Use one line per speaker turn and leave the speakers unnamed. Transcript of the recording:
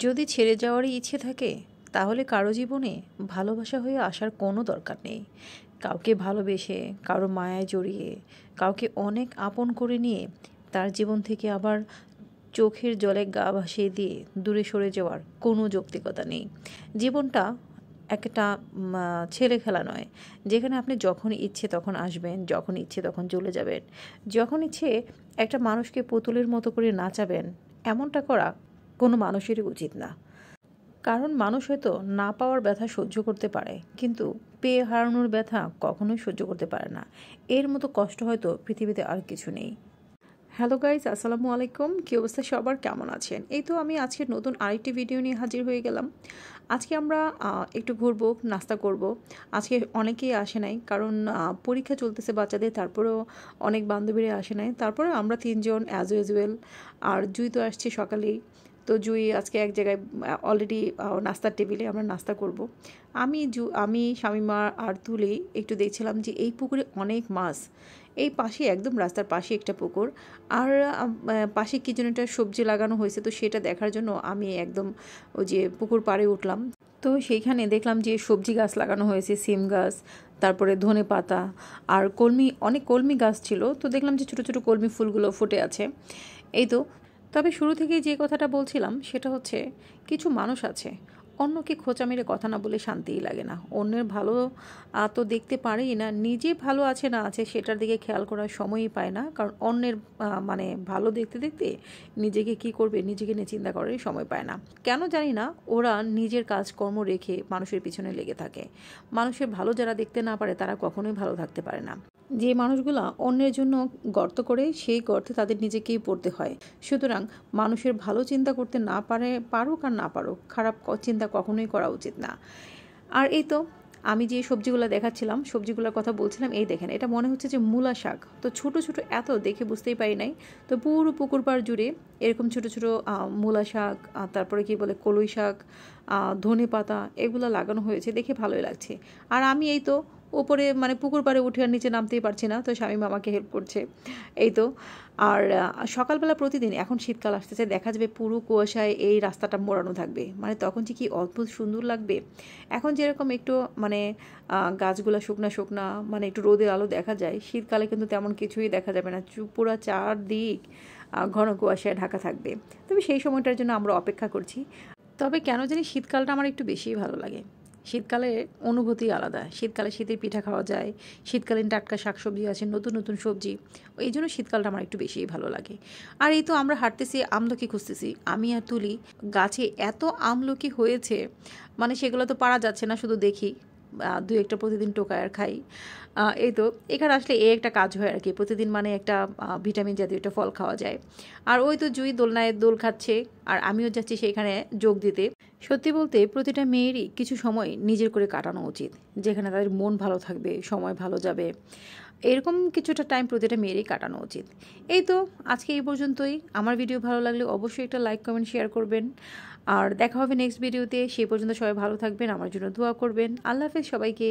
যদি ছেড়ে যাওয়ারই ইচ্ছে থাকে তাহলে কারো জীবনে ভালোবাসা হয়ে আসার কোনো দরকার নেই। কাউকে ভালোবেসে, কারো মায়ায় জড়িয়ে, কাউকে অনেক আপন করে নিয়ে তার জীবন থেকে আবার চোখের জলে গা ভাসিয়ে দিয়ে দূরে সরে যাওয়ার কোনো যৌক্তিকতা নেই। জীবনটা একটা ছেলে খেলা নয়, যেখানে আপনি যখন ইচ্ছে তখন আসবেন, যখন ইচ্ছে তখন চলে যাবেন, যখন ইচ্ছে একটা মানুষকে পুতুলের মতো করে নাচাবেন। এমনটা করা কোনো মানুষেরই উচিত না। কারণ মানুষ হয়তো না পাওয়ার ব্যথা সহ্য করতে পারে, কিন্তু পেয়ে হারানোর ব্যথা কখনোই সহ্য করতে পারে না। এর মতো কষ্ট হয়তো পৃথিবীতে আর কিছু নেই। হ্যালো গাইজ, আসসালামু আলাইকুম। কী অবস্থা সবার, কেমন আছেন? এই তো আমি আজকে নতুন আরেকটি ভিডিও নিয়ে হাজির হয়ে গেলাম। আজকে আমরা একটু ঘুরবো, নাস্তা করব। আজকে অনেকেই আসে নাই, কারণ পরীক্ষা চলতেছে বাচ্চাদের, তারপরেও অনেক বান্ধবীরা আসে নাই। তারপরে আমরা তিনজন অ্যাজ ইউজুয়াল, আর জুই তো আসছে সকালেই। তো জুই আজকে এক জায়গায় অলরেডি নাস্তার টেবিলে আমরা নাস্তা করব। আমি শামিমা আর তুলি একটু দেখছিলাম যে এই পুকুরে অনেক মাছ। এই পাশে, একদম রাস্তার পাশে একটা পুকুর, আর পাশে কি যেন একটা সবজি লাগানো হয়েছে। তো সেটা দেখার জন্য আমি একদম ওই যে পুকুর পাড়ে উঠলাম। তো সেইখানে দেখলাম যে সবজি গাছ লাগানো হয়েছে, সিম গাছ, তারপরে ধনে পাতা আর অনেক কলমি গাছ ছিল। তো দেখলাম যে ছোটো ছোটো কলমি ফুলগুলো ফুটে আছে। এই তো, তবে শুরু থেকেই যে কথাটা বলছিলাম সেটা হচ্ছে, কিছু মানুষ আছে অন্যকে খোঁচা মেরে কথা না বলে শান্তিই লাগে না। অন্যের ভালো তো দেখতে পারেই না, নিজে ভালো আছে না আছে সেটার দিকে খেয়াল করার সময়ই পায় না। কারণ অন্যের মানে ভালো দেখতে দেখতে নিজেকে কি করবে, নিজেকে নিয়ে চিন্তা করারই সময় পায় না। কেন জানি না, ওরা নিজের কাজকর্ম রেখে মানুষের পিছনে লেগে থাকে। মানুষের ভালো যারা দেখতে না পারে তারা কখনোই ভালো থাকতে পারে না। যে মানুষগুলা অন্যের জন্য গর্ত করে, সেই গর্তে তাদের নিজেকেই পড়তে হয়। সুতরাং মানুষের ভালো চিন্তা করতে না পারুক আর না পারুক, খারাপ চিন্তা কখনোই করা উচিত না। আর এই তো, আমি যে সবজিগুলো দেখাচ্ছিলাম, সবজিগুলোর কথা বলছিলাম, এই দেখেন, এটা মনে হচ্ছে যে মূলা শাক। তো ছোট ছোট, এত দেখে বুঝতেই পারি নাই। তো পুরো পুকুর পাড় জুড়ে এরকম ছোট ছোট মূলা শাক, তারপরে কি বলে কলই শাক, ধনে পাতা, এগুলো লাগানো হয়েছে, দেখে ভালোই লাগছে। আর আমি এই তো ওপরে মানে পুকুর পাড়ে উঠে আর নিচে নামতেই পারছি না, তো স্বামী আমাকে হেল্প করছে। এই তো, আর সকালবেলা প্রতিদিন, এখন শীতকাল আসতেছে, দেখা যাবে পুরো কুয়াশায় এই রাস্তাটা মোড়ানো থাকবে। মানে তখন যে কি অদ্ভুত সুন্দর লাগবে। এখন যেরকম একটু মানে গাছগুলো শুকনা শুকনা, মানে একটু রোদের আলো দেখা যায়, শীতকালে কিন্তু তেমন কিছুই দেখা যাবে না, পুরো চারদিক ঘন কুয়াশায় ঢাকা থাকবে। তবে সেই সময়টার জন্য আমরা অপেক্ষা করছি। তবে কেন জানি শীতকালটা আমার একটু বেশিই ভালো লাগে। শীতকালে অনুভূতি আলাদা। শীতকালে শীতের পিঠা খাওয়া যায়, শীতকালীন টাটকা শাকসবজি আছে, নতুন নতুন সবজি। এই জন্য শীতকালটা আমার একটু বেশিই ভালো লাগে। আর এই তো আমরা হাঁটতেছি, আমলকি খুঁজতেছি, আমি আর তুলি। গাছে এত আমলকি হয়েছে, মানে সেগুলো তো পারা যাচ্ছে না, শুধু দেখি। দুই একটা প্রতিদিন টোকায় আর খাই। এই তো, এখানে আসলে একটা কাজ হয় আর কি, প্রতিদিন মানে একটা ভিটামিন জাতীয় একটা ফল খাওয়া যায়। আর ওই তো জুই দোলনায় দোল খাচ্ছে, আর আমিও যাচ্ছি সেইখানে যোগ দিতে। সত্যি বলতে প্রতিটা মেয়েরই কিছু সময় নিজের করে কাটানো উচিত, যেখানে তাদের মন ভালো থাকবে, সময় ভালো যাবে। এরকম কিছুটা টাইম প্রতিটা মেয়েরই কাটানো উচিত। এই তো, আজকে এই পর্যন্তই। আমার ভিডিও ভালো লাগলে অবশ্যই একটা লাইক, কমেন্ট, শেয়ার করবেন। আর দেখা হবে নেক্সট ভিডিওতে। সেই পর্যন্ত সবাই ভালো থাকবেন, আমার জন্য দোয়া করবেন। আল্লাহ হাফেজ সবাইকে।